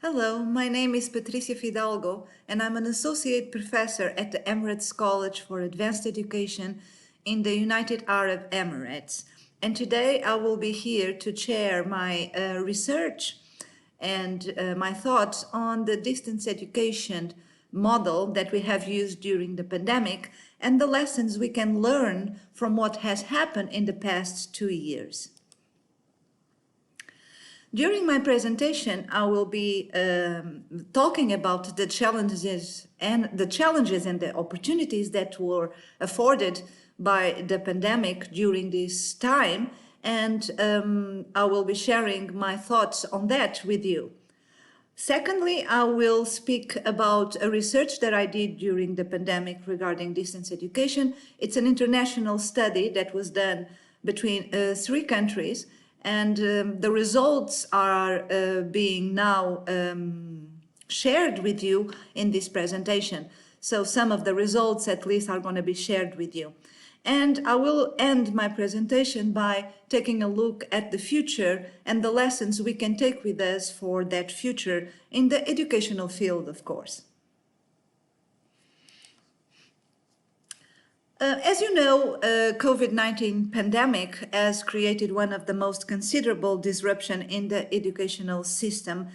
Hello, my name is Patricia Fidalgo, and I'm an associate professor at the Emirates College for Advanced Education in the United Arab Emirates. And today I will be here to share my research and my thoughts on the distance education model that we have used during the pandemic and the lessons we can learn from what has happened in the past 2 years. During my presentation, I will be talking about the challenges and the opportunities that were afforded by the pandemic during this time, and I will be sharing my thoughts on that with you. Secondly, I will speak about a research that I did during the pandemic regarding distance education. It's an international study that was done between 3 countries, and the results are being now shared with you in this presentation. So some of the results at least are going to be shared with you. And I will end my presentation by taking a look at the future and the lessons we can take with us for that future in the educational field, of course. As you know, COVID-19 pandemic has created one of the most considerable disruption in the educational system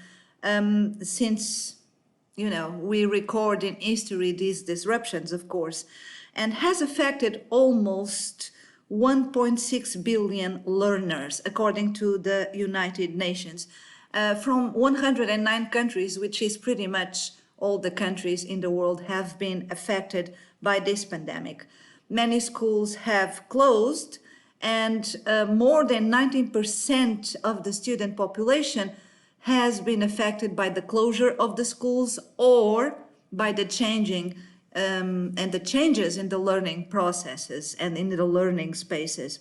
since, we record in history these disruptions, of course, and has affected almost 1.6 billion learners, according to the United Nations, from 109 countries, which is pretty much all the countries in the world have been affected by this pandemic. Many schools have closed, and more than 19% of the student population has been affected by the closure of the schools or by the changing and the changes in the learning processes and in the learning spaces.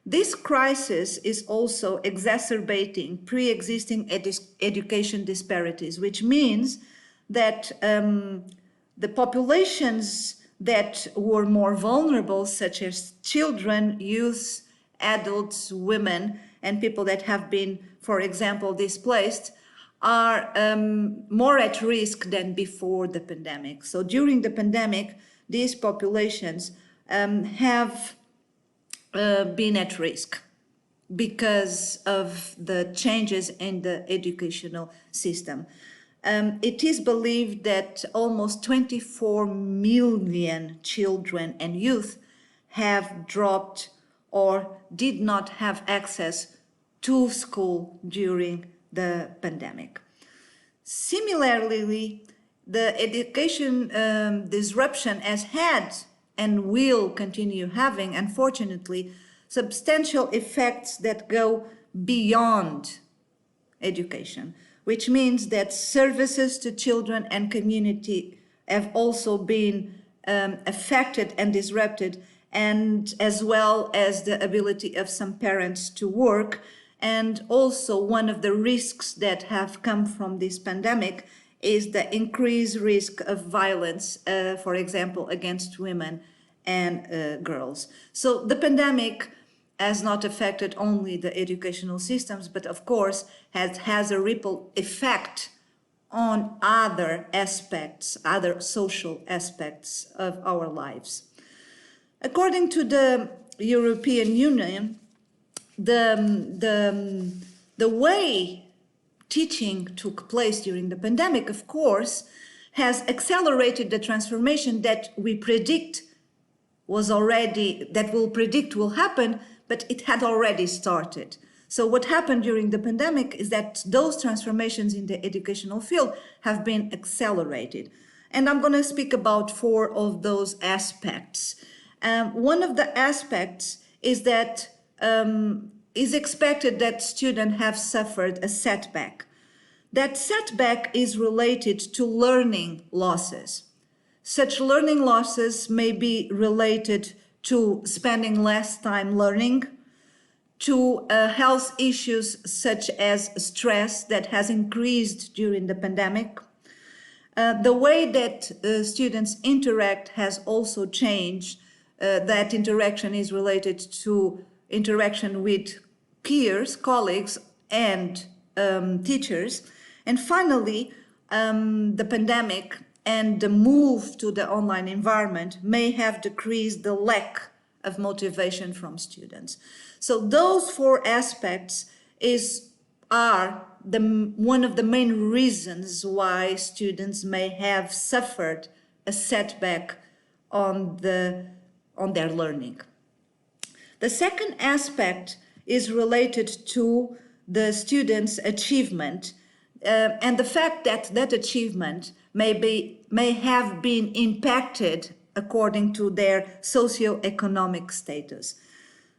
This crisis is also exacerbating pre-existing education disparities, which means that the populations that were more vulnerable, such as children, youth, adults, women, and people that have been, for example, displaced, are more at risk than before the pandemic. So during the pandemic, these populations have been at risk because of the changes in the educational system. It is believed that almost 24 million children and youth have dropped or did not have access to school during the pandemic. Similarly, the education disruption has had and will continue having, unfortunately, substantial effects that go beyond education, which means that services to children and community have also been affected and disrupted, and as well as the ability of some parents to work. And also one of the risks that have come from this pandemic is the increased risk of violence, for example, against women and girls. So the pandemic has not affected only the educational systems, but of course has a ripple effect on other aspects, other social aspects of our lives. According to the European Union, the way teaching took place during the pandemic, of course, has accelerated the transformation that we predict will happen, but it had already started. So what happened during the pandemic is that those transformations in the educational field have been accelerated. And I'm going to speak about 4 of those aspects. One of the aspects is that is expected that students have suffered a setback. That setback is related to learning losses. Such learning losses may be related to spending less time learning, to health issues such as stress that has increased during the pandemic. The way that students interact has also changed. That interaction is related to interaction with peers, colleagues, and teachers. And finally, the pandemic and the move to the online environment may have decreased the lack of motivation from students. So those four aspects are one of the main reasons why students may have suffered a setback on their learning. The second aspect is related to the students' achievement and the fact that that achievement may have been impacted according to their socioeconomic status.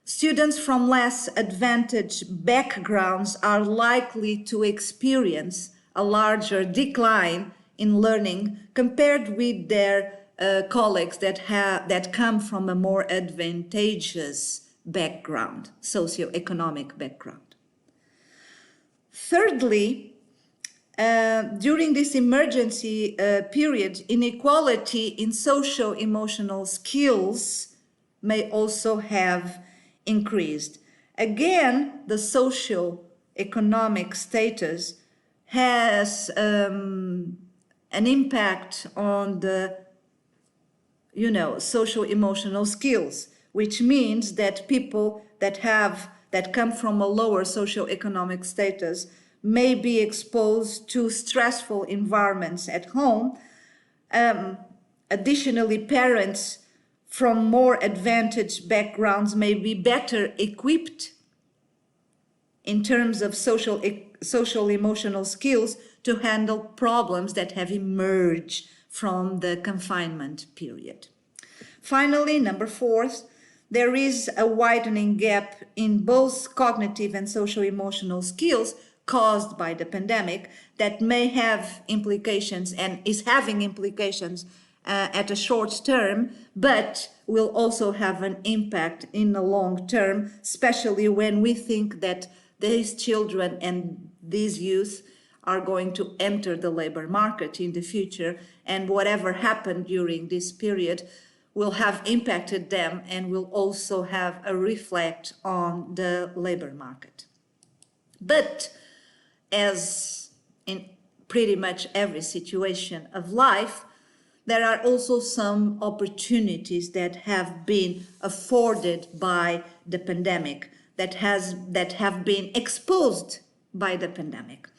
Students from less advantaged backgrounds are likely to experience a larger decline in learning compared with their colleagues that come from a more advantageous background, socioeconomic background. Thirdly, during this emergency period, inequality in social-emotional skills may also have increased. Again, the socio-economic status has an impact on the, social-emotional skills, which means that people that come from a lower socio-economic status may be exposed to stressful environments at home. Additionally, parents from more advantaged backgrounds may be better equipped in terms of social emotional skills to handle problems that have emerged from the confinement period. Finally, number four, there is a widening gap in both cognitive and social emotional skills caused by the pandemic that may have implications and is having implications at a short term, but will also have an impact in the long term, especially when we think that these children and these youth are going to enter the labor market in the future, and whatever happened during this period will have impacted them and will also have a reflect on the labor market. But as in pretty much every situation of life, there are also some opportunities that have been afforded by the pandemic, that have been exposed by the pandemic.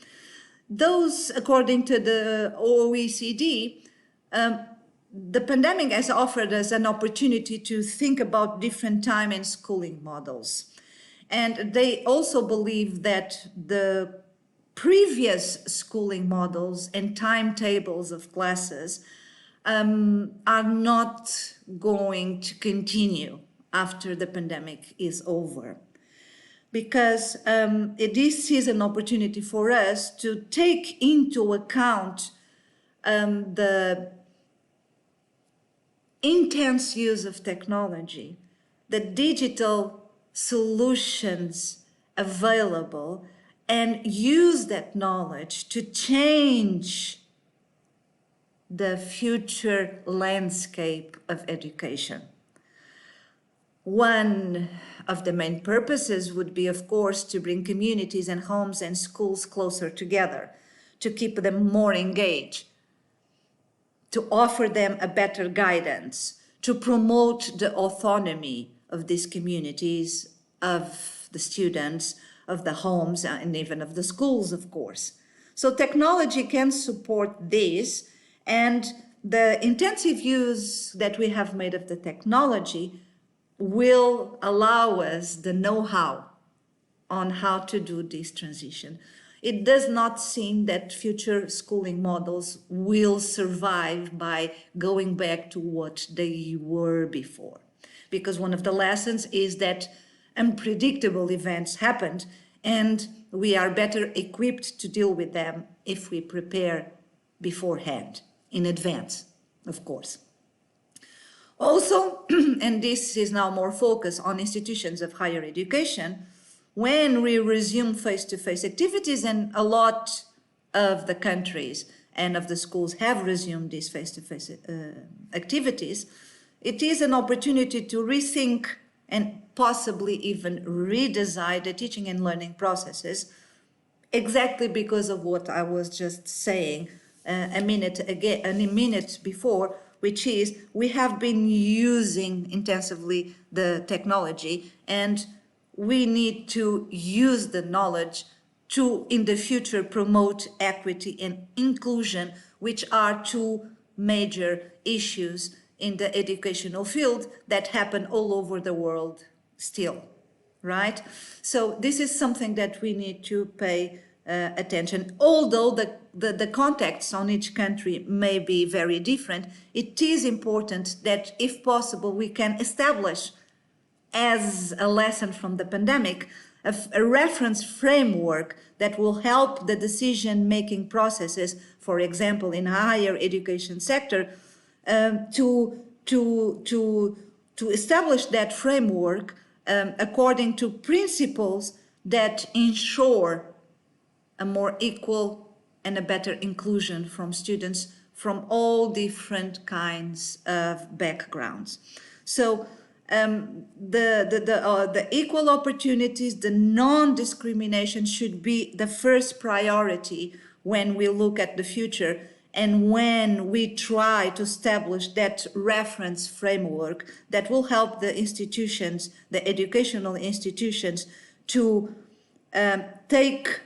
Those, according to the OECD, the pandemic has offered us an opportunity to think about different time and schooling models. And they also believe that the previous schooling models and timetables of classes are not going to continue after the pandemic is over. Because this is an opportunity for us to take into account the intense use of technology, the digital solutions available, and use that knowledge to change the future landscape of education. One of the main purposes would be, of course, to bring communities and homes and schools closer together, to keep them more engaged, to offer them a better guidance, to promote the autonomy of these communities, of the students, of the homes, and even of the schools, of course. So technology can support this, and the intensive use that we have made of the technology will allow us the know-how on how to do this transition. It does not seem that future schooling models will survive by going back to what they were before. Because one of the lessons is that unpredictable events happened, and we are better equipped to deal with them if we prepare beforehand, in advance, of course. Also, and this is now more focused on institutions of higher education, when we resume face-to-face activities, and a lot of the countries and of the schools have resumed these face-to-face activities, it is an opportunity to rethink and possibly even redesign the teaching and learning processes exactly because of what I was just saying a minute before, which is we have been using intensively the technology, and we need to use the knowledge to, in the future, promote equity and inclusion, which are two major issues in the educational field that happen all over the world still, right? So this is something that we need to pay attention. Although the context on each country may be very different, it is important that, if possible, we can establish, as a lesson from the pandemic, a reference framework that will help the decision-making processes, for example, in higher education sector, to establish that framework according to principles that ensure a more equal and a better inclusion from students from all different kinds of backgrounds. So the equal opportunities, the non-discrimination should be the first priority when we look at the future and when we try to establish that reference framework that will help the institutions, the educational institutions, to take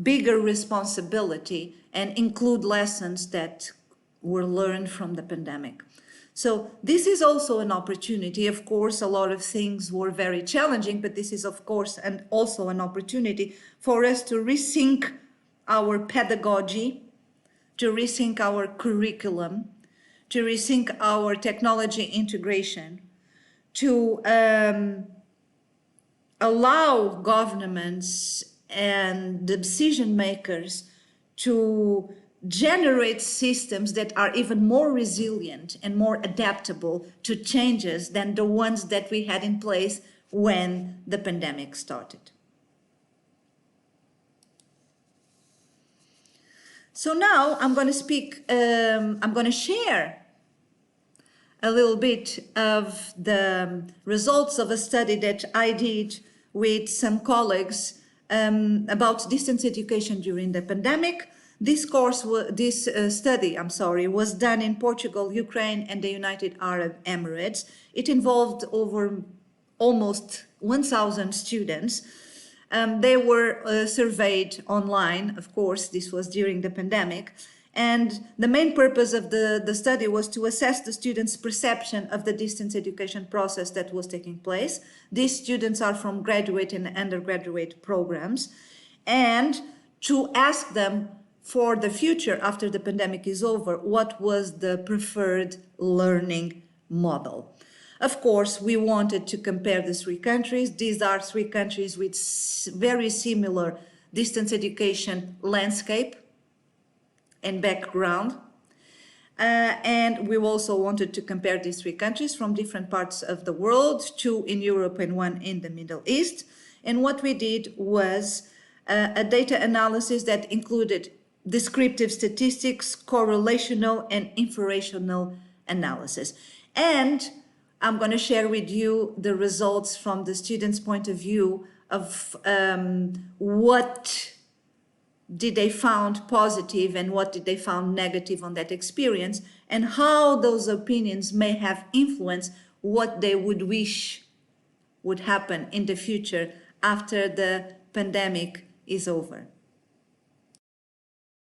bigger responsibility and include lessons that were learned from the pandemic. So this is also an opportunity. Of course, a lot of things were very challenging, but this is, of course, and also an opportunity for us to rethink our pedagogy, to rethink our curriculum, to rethink our technology integration, to allow governments and the decision makers to generate systems that are even more resilient and more adaptable to changes than the ones that we had in place when the pandemic started. So now I'm going to share a little bit of the results of a study that I did with some colleagues about distance education during the pandemic. This study was done in Portugal, Ukraine, and the United Arab Emirates. It involved over almost 1,000 students. They were surveyed online, of course, this was during the pandemic. And the main purpose of the study was to assess the students' perception of the distance education process that was taking place. These students are from graduate and undergraduate programs. And to ask them for the future after the pandemic is over, what was the preferred learning model? Of course, we wanted to compare the three countries. These are three countries with very similar distance education landscape and background. And we also wanted to compare these three countries from different parts of the world, two in Europe and one in the Middle East. And what we did was a data analysis that included descriptive statistics, correlational and inferential analysis. And I'm going to share with you the results from the students' point of view of what did they found positive and what did they found negative on that experience, and how those opinions may have influenced what they would wish would happen in the future after the pandemic is over.